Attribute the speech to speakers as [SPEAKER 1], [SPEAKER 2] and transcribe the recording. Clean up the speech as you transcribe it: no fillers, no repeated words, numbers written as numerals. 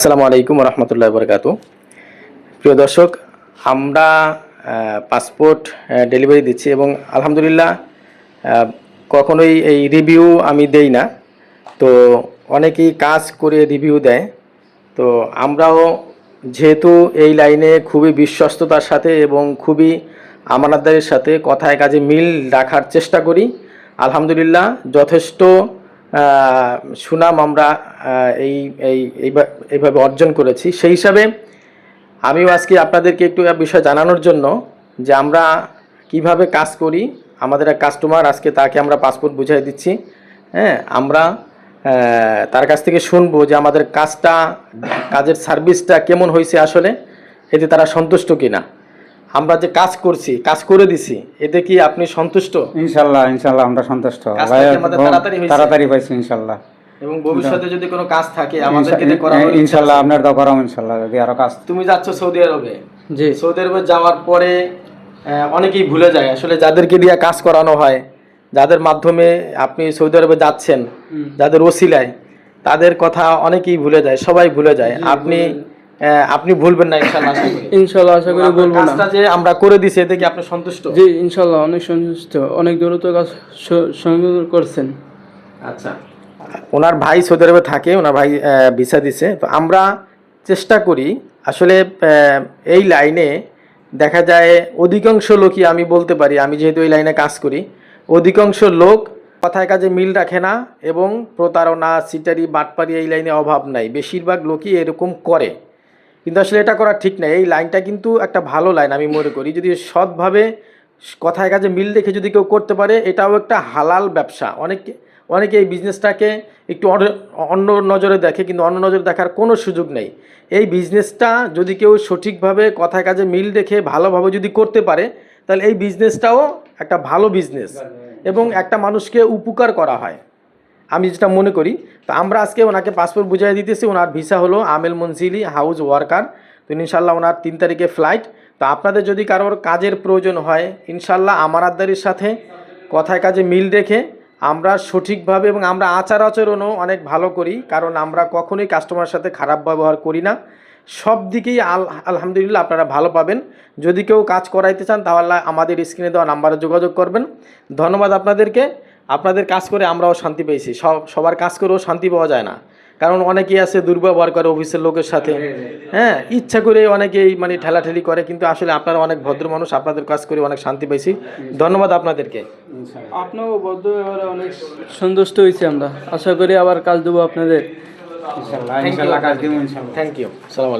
[SPEAKER 1] আসসালামু আলাইকুম রহমতুল্লাহ বরকাত। প্রিয় দর্শক, আমরা পাসপোর্ট ডেলিভারি দিচ্ছি এবং আলহামদুলিল্লাহ কখনোই এই রিভিউ আমি দেই না। তো অনেকেই কাজ করে রিভিউ দেয়। তো আমরাও যেহেতু এই লাইনে খুবই বিশ্বস্ততার সাথে এবং খুবই আমানতদারির সাথে কথায় কাজে মিল রাখার চেষ্টা করি, আলহামদুলিল্লাহ যথেষ্ট সুনাম আমরা এই এই এইভাবে অর্জন করেছি। সেই হিসাবে আমিও আজকে আপনাদেরকে একটু বিষয় জানানোর জন্য যে আমরা কিভাবে কাজ করি। আমাদের এক কাস্টমার, আজকে তাকে আমরা পাসপোর্ট বুঝিয়ে দিচ্ছি। হ্যাঁ, আমরা তার কাছ থেকে শুনবো যে আমাদের কাজের সার্ভিসটা কেমন হয়েছে, আসলে এতে তারা সন্তুষ্ট কিনা। আমরা যে কাজ করছি, কাজ করে দিছি, এতে কি আপনি সন্তুষ্ট?
[SPEAKER 2] ইনশাআল্লাহ ইনশাআল্লাহ আমরা সন্তুষ্ট। তাড়াতাড়ি পাইছি ইনশাআল্লাহ।
[SPEAKER 1] এবং ভবিষ্যতে যদি কোনো কাজ থাকে আমাদেরকে দিয়ে করানো
[SPEAKER 2] ইনশাআল্লাহ, আপনার দাও করাম ইনশাআল্লাহ। যদি আরো কাজ,
[SPEAKER 1] তুমি যাচ্ছ সৌদি আরবে, জি, সৌদি আরবে যাওয়ার পরে অনেকেই ভুলে যায় আসলে যাদেরকে দিয়ে কাজ করানো হয়, যাদের মাধ্যমে আপনি সৌদি আরবে যাচ্ছেন, যাদের ওসিলায়, তাদের কথা অনেকেই ভুলে যায়, সবাই ভুলে যায়। আপনি ভুলবেন না ইনশাআল্লাহ।
[SPEAKER 3] ইনশাআল্লাহ আশা করি বলবো না।
[SPEAKER 1] কাজটা যে আমরা করে দিছি এতে কি আপনি সন্তুষ্ট?
[SPEAKER 3] জি ইনশাআল্লাহ অনেক সন্তুষ্ট, অনেক দ্রুত কাজ সংগ্রহ করছেন।
[SPEAKER 1] আচ্ছা, ওনার ভাই সৌদি আরবে থাকে, ওনার ভাই ভিসা দিছে। তো আমরা চেষ্টা করি আসলে এই লাইনে দেখা যায় অধিকাংশ লোকই, আমি বলতে পারি, আমি যেহেতু এই লাইনে কাজ করি, অধিকাংশ লোক কথায় কাজে মিল রাখে না এবং প্রতারণা, সিটারি, বাটপারি এই লাইনে অভাব নাই। বেশিরভাগ লোকই এরকম করে, কিন্তু আসলে এটা করা ঠিক না। এই লাইনটা কিন্তু একটা ভালো লাইন আমি মনে করি। যদি সৎভাবে কথায় কাজে মিল রেখে যদি কেউ করতে পারে, এটাও একটা হালাল ব্যবসা। অনেকে এই বিজনেসটাকে একটু অন্য নজরে দেখে, কিন্তু অন্য নজরে দেখার কোনো সুযোগ নেই। এই বিজনেসটা যদি কেউ সঠিকভাবে কথায় কাজে মিল রেখে ভালোভাবে যদি করতে পারে, তাহলে এই বিজনেসটাও একটা ভালো বিজনেস এবং একটা মানুষকে উপকার করা হয়, আমি যেটা মনে করি। তো আমরা আজকে ওনাকে পাসপোর্ট বুঝিয়ে দিতেছি। ওনার ভিসা হলো আমেল মনজিলি হাউস ওয়ার্কার। তো ইনশাল্লাহ ওনার 3 তারিখে ফ্লাইট। তো আপনাদের যদি কারোর কাজের প্রয়োজন হয়, ইনশাল্লাহ আমানতদারির সাথে কথায় কাজে মিল রেখে আমরা সঠিকভাবে, এবং আমরা আচার আচরণও অনেক ভালো করি, কারণ আমরা কখনোই কাস্টমারের সাথে খারাপ ব্যবহার করি না। সব দিকেই আলহামদুলিল্লাহ আপনারা ভালো পাবেন। যদি কেউ কাজ করাইতে চান তাহলে আমাদের স্ক্রিনে দেওয়া নাম্বারে যোগাযোগ করবেন। ধন্যবাদ আপনাদেরকে। আপনাদের কাজ করে আমরাও শান্তি পেয়েছি। সবার কাজ করেও শান্তি পাওয়া যায় না, কারণ অনেকেই আছে দুর্ব্যবহার করে অফিসের লোকের সাথে। হ্যাঁ, ইচ্ছা করে অনেকেই মানে ঠেলাঠেলি করে, কিন্তু আসলে আপনারা অনেক ভদ্র মানুষ, আপনাদের কাজ করে অনেক শান্তি পেয়েছি। ধন্যবাদ আপনাদেরকে।
[SPEAKER 3] আপনিও ভদ্র ব্যবহারে অনেক সন্তুষ্ট হয়েছি আমরা। আশা করি আবার কাজ দেবো আপনাদের।
[SPEAKER 2] ইনশাআল্লাহ ইনশাআল্লাহ কাজ দেব ইনশাআল্লাহ।
[SPEAKER 1] Thank you. সালাম।